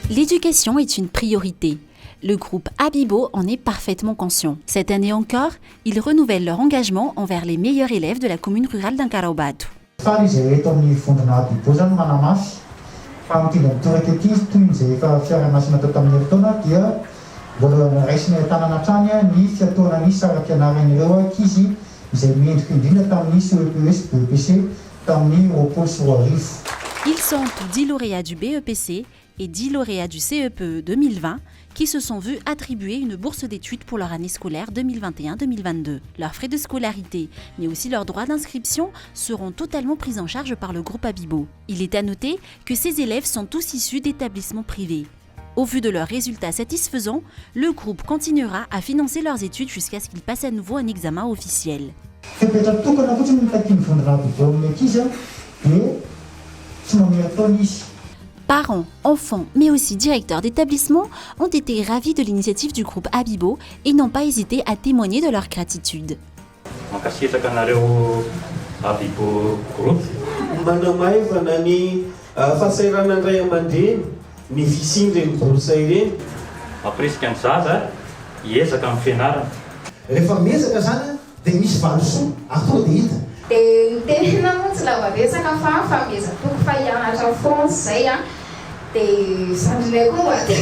L'éducation est une priorité. Le groupe Abibo en est parfaitement conscient. Cette année encore, ils renouvellent leur engagement envers les meilleurs élèves de la commune rurale d'Ankaraubato. Ils sont tous 10 lauréats du BEPC et 10 lauréats du CEPE 2020 qui se sont vus attribuer une bourse d'études pour leur année scolaire 2021-2022. Leurs frais de scolarité, mais aussi leurs droits d'inscription seront totalement pris en charge par le groupe Abibo. Il est à noter que ces élèves sont tous issus d'établissements privés. Au vu de leurs résultats satisfaisants, le groupe continuera à financer leurs études jusqu'à ce qu'ils passent à nouveau un examen officiel. Parents, enfants, mais aussi directeurs d'établissements ont été ravis de l'initiative du groupe Abibo et n'ont pas hésité à témoigner de leur gratitude. Tena moa tsy lava resaka fa famezatoko fa hianatra foana zay a dia zandrinay koa mba te